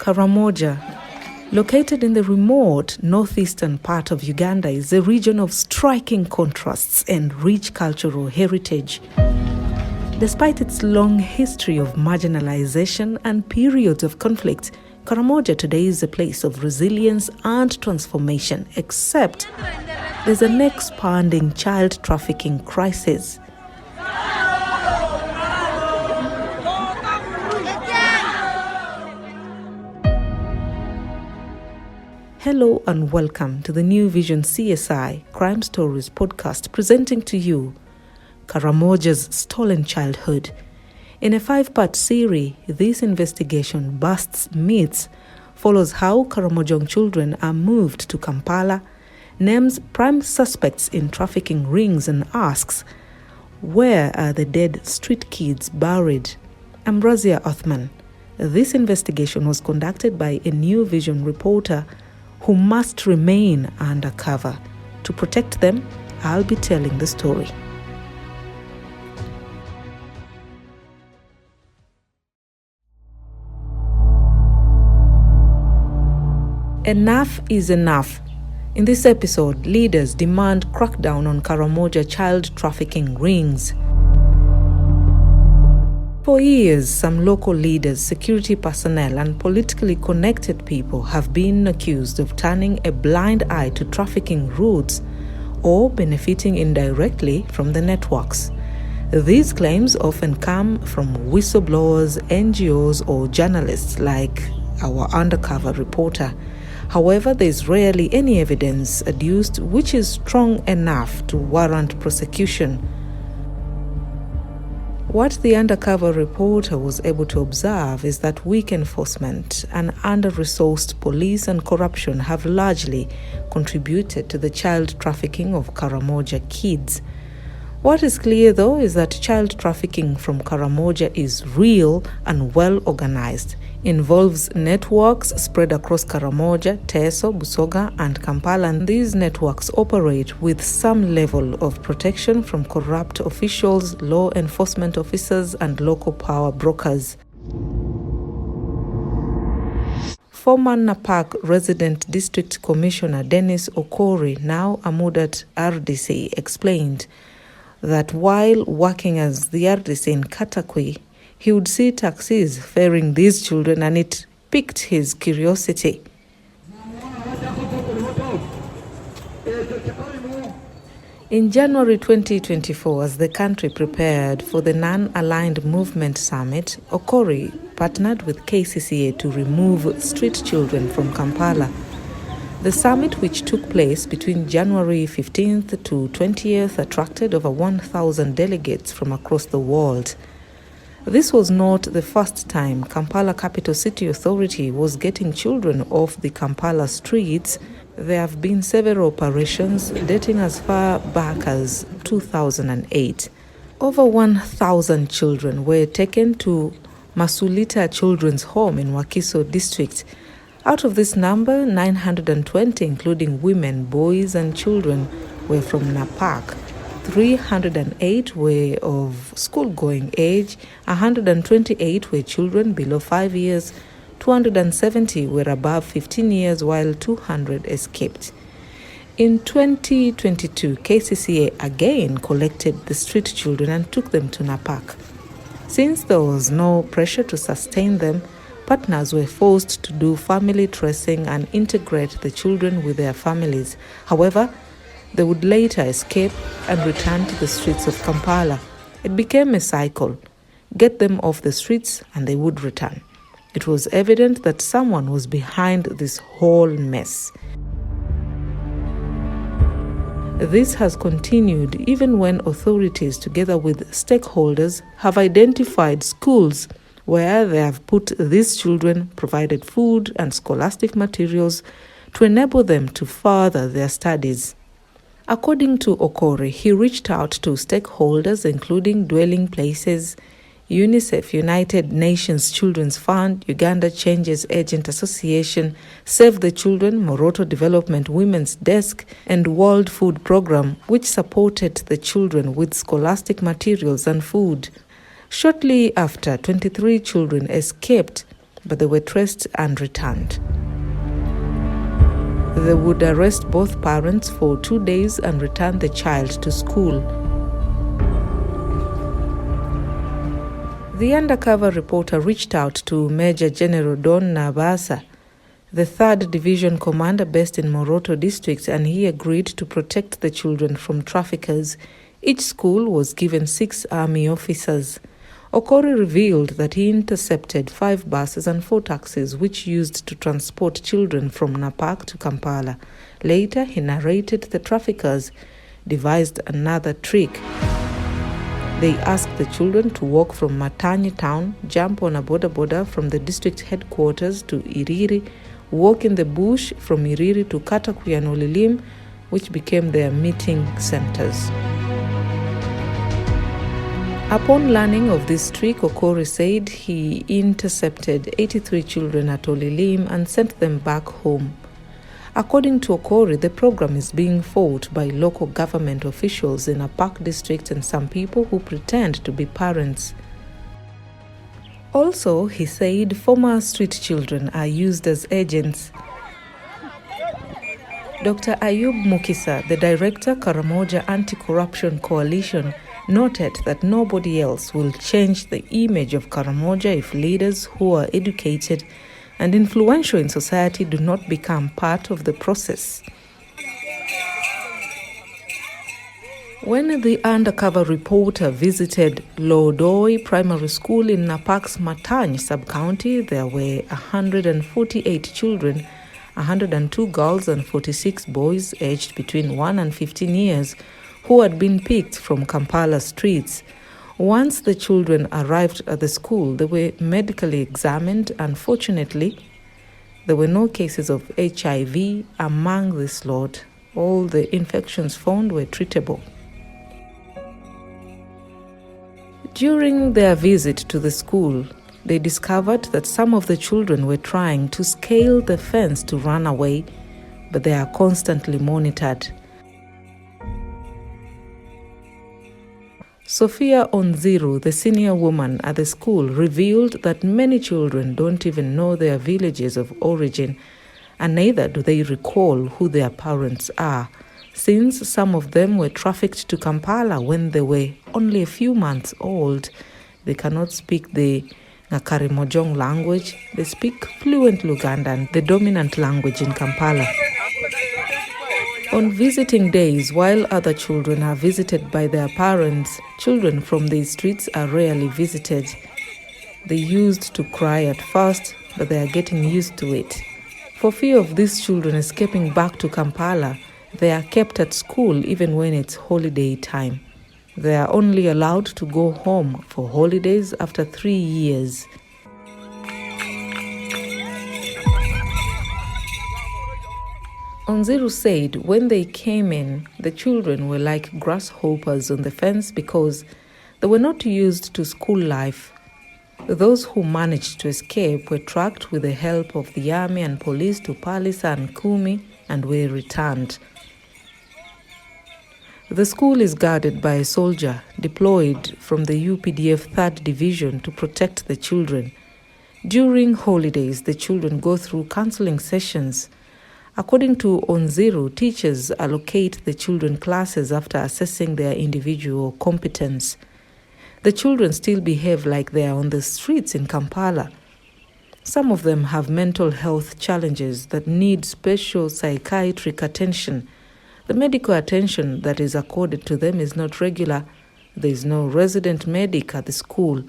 Karamoja, located in the remote northeastern part of Uganda, is a region of striking contrasts and rich cultural heritage. Despite its long history of marginalization and periods of conflict, Karamoja today is a place of resilience and transformation, except there's an expanding child trafficking crisis. Hello and welcome to the New Vision CSI Crime Stories podcast, presenting to you Karamoja's Stolen Childhood. In a 5-part series, this investigation busts myths, follows how Karamojong children are moved to Kampala, names prime suspects in trafficking rings, and asks, where are the dead street kids buried? I'm Razia Othman. This investigation was conducted by a New Vision reporter who must remain undercover. To protect them, I'll be telling the story. Enough is enough. In this episode, leaders demand crackdown on Karamoja child trafficking rings. For years, some local leaders, security personnel, and politically connected people have been accused of turning a blind eye to trafficking routes or benefiting indirectly from the networks. These claims often come from whistleblowers, NGOs, or journalists like our undercover reporter. However, there is rarely any evidence adduced which is strong enough to warrant prosecution. What the undercover reporter was able to observe is that weak enforcement and under-resourced police and corruption have largely contributed to the child trafficking of Karamoja kids. What is clear, though, is that child trafficking from Karamoja is real and well-organized, involves networks spread across Karamoja, Teso, Busoga, and Kampala, and these networks operate with some level of protection from corrupt officials, law enforcement officers, and local power brokers. Former Napak Resident District Commissioner Dennis Okori, now Amudat RDC, explained that while working as the RDC in Katakwi, he would see taxis ferrying these children, and it piqued his curiosity. In January 2024, as the country prepared for the Non-Aligned Movement Summit, Okori partnered with KCCA to remove street children from Kampala. The summit, which took place between January 15th to 20th, attracted over 1,000 delegates from across the world. This was not the first time Kampala Capital City Authority was getting children off the Kampala streets. There have been several operations dating as far back as 2008. Over 1,000 children were taken to Masulita Children's Home in Wakiso District. Out of this number, 920, including women, boys, and children, were from Napak. 308 were of school-going age, 128 were children below 5 years, 270 were above 15 years, while 200 escaped. In 2022, KCCA again collected the street children and took them to Napak. Since there was no pressure to sustain them, partners were forced to do family tracing and integrate the children with their families. However, they would later escape and return to the streets of Kampala. It became a cycle. Get them off the streets and they would return. It was evident that someone was behind this whole mess. This has continued even when authorities, together with stakeholders, have identified schools where they have put these children, provided food and scholastic materials to enable them to further their studies. According to Okori, he reached out to stakeholders including dwelling places, UNICEF, United Nations Children's Fund, Uganda Changes Agent Association, Save the Children, Moroto Development Women's Desk, and World Food Program, which supported the children with scholastic materials and food. Shortly after, 23 children escaped but they were traced and returned. They would arrest both parents for 2 days and return the child to school. The undercover reporter reached out to Major General Don Nabasa, the 3rd Division commander based in Moroto district, and he agreed to protect the children from traffickers. Each school was given 6 army officers. Okori revealed that he intercepted 5 buses and 4 taxis which used to transport children from Napak to Kampala. Later, he narrated the traffickers devised another trick. They asked the children to walk from Matanye town, jump on a boda from the district headquarters to Iriri, walk in the bush from Iriri to Katakwi and Olilim, which became their meeting centers. Upon learning of this trick, Okori said he intercepted 83 children at Olilim and sent them back home. According to Okori, the program is being fought by local government officials in Apak district and some people who pretend to be parents. Also, he said former street children are used as agents. Dr. Ayub Mukisa, the director, Karamoja Anti-Corruption Coalition, noted that nobody else will change the image of Karamoja if leaders who are educated and influential in society do not become part of the process. When the undercover reporter visited Lodoi Primary School in Napak's Matany sub-county, there were 148 children, 102 girls and 46 boys aged between 1 and 15 years who had been picked from Kampala streets. Once the children arrived at the school, they were medically examined. Unfortunately, there were no cases of HIV among this lot. All the infections found were treatable. During their visit to the school, they discovered that some of the children were trying to scale the fence to run away, but they are constantly monitored. Sophia Onziru, the senior woman at the school, revealed that many children don't even know their villages of origin, and neither do they recall who their parents are, since some of them were trafficked to Kampala when they were only a few months old. They cannot speak the Karamojong language. They speak fluent Ugandan, the dominant language in Kampala. On visiting days, while other children are visited by their parents, children from these streets are rarely visited. They used to cry at first, but they are getting used to it. For fear of these children escaping back to Kampala, they are kept at school even when it's holiday time. They are only allowed to go home for holidays after 3 years. Onziru said when they came in, the children were like grasshoppers on the fence because they were not used to school life. Those who managed to escape were tracked with the help of the army and police to Palisa and Kumi and were returned. The school is guarded by a soldier deployed from the UPDF 3rd Division to protect the children. During holidays, the children go through counseling sessions. According to Onziru, teachers allocate the children classes after assessing their individual competence. The children still behave like they are on the streets in Kampala. Some of them have mental health challenges that need special psychiatric attention. The medical attention that is accorded to them is not regular. There is no resident medic at the school.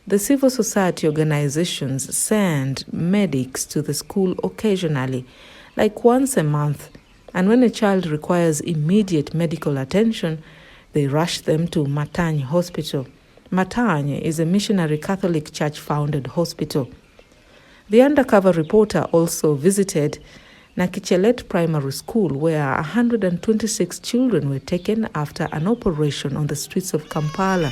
The civil society organizations send medics to the school occasionally, like once a month, and when a child requires immediate medical attention, they rush them to Matany Hospital. Matany is a missionary Catholic Church-founded hospital. The undercover reporter also visited Nakichelet Primary School, where 126 children were taken after an operation on the streets of Kampala.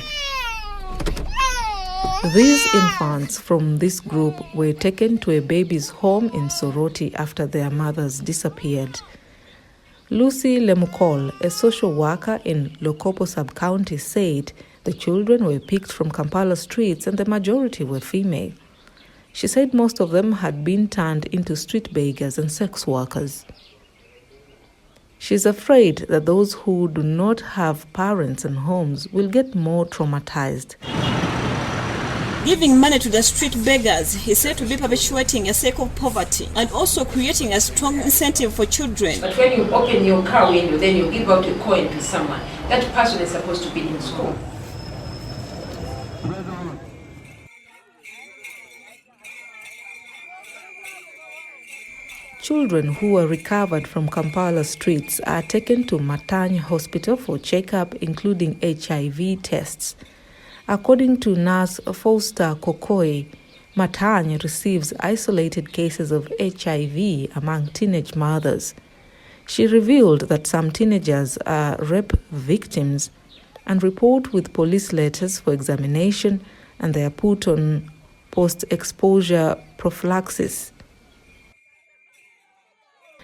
These infants from this group were taken to a baby's home in Soroti after their mothers disappeared. Lucy Lemukol, a social worker in Lokopo sub-county, said the children were picked from Kampala streets and the majority were female. She said most of them had been turned into street beggars and sex workers. She's afraid that those who do not have parents and homes will get more traumatized. Giving money to the street beggars is said to be perpetuating a cycle of poverty and also creating a strong incentive for children. But when you open your car window, then you give out a coin to someone. That person is supposed to be in school. Children who were recovered from Kampala streets are taken to Matany Hospital for checkup, including HIV tests. According to nurse Fausta Kokoi, Matany receives isolated cases of HIV among teenage mothers. She revealed that some teenagers are rape victims and report with police letters for examination, and they are put on post-exposure prophylaxis.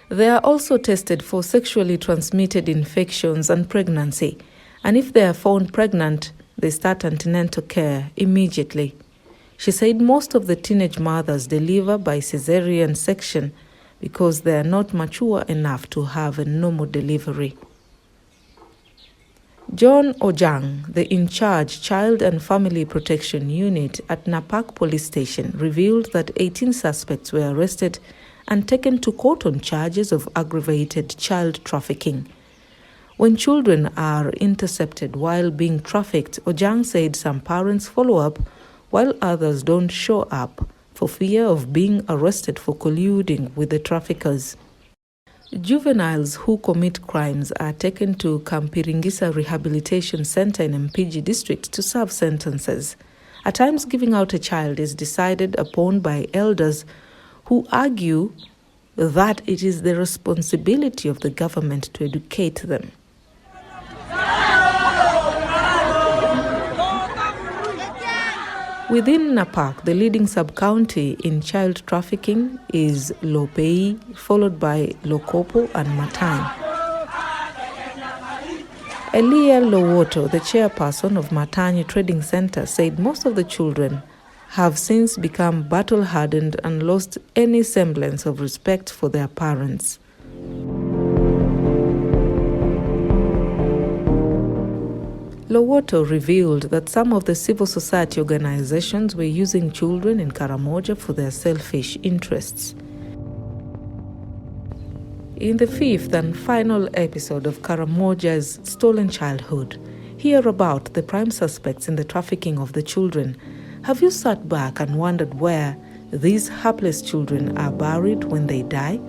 They are also tested for sexually transmitted infections and pregnancy, and if they are found pregnant, they start antenatal care immediately. She said most of the teenage mothers deliver by cesarean section because they are not mature enough to have a normal delivery. John Ojang, the in-charge Child and Family Protection Unit at Napak Police Station, revealed that 18 suspects were arrested and taken to court on charges of aggravated child trafficking. When children are intercepted while being trafficked, Ojang said some parents follow up while others don't show up for fear of being arrested for colluding with the traffickers. Juveniles who commit crimes are taken to Kampiringisa Rehabilitation Center in Mpigi district to serve sentences. At times, giving out a child is decided upon by elders who argue that it is the responsibility of the government to educate them. Within Napak, the leading sub-county in child trafficking is Lopei, followed by Lokopo and Matany. Elia Lowoto, the chairperson of Matany Trading Center, said most of the children have since become battle-hardened and lost any semblance of respect for their parents. Lowoto revealed that some of the civil society organizations were using children in Karamoja for their selfish interests. In the fifth and final episode of Karamoja's Stolen Childhood, hear about the prime suspects in the trafficking of the children. Have you sat back and wondered where these hapless children are buried when they die?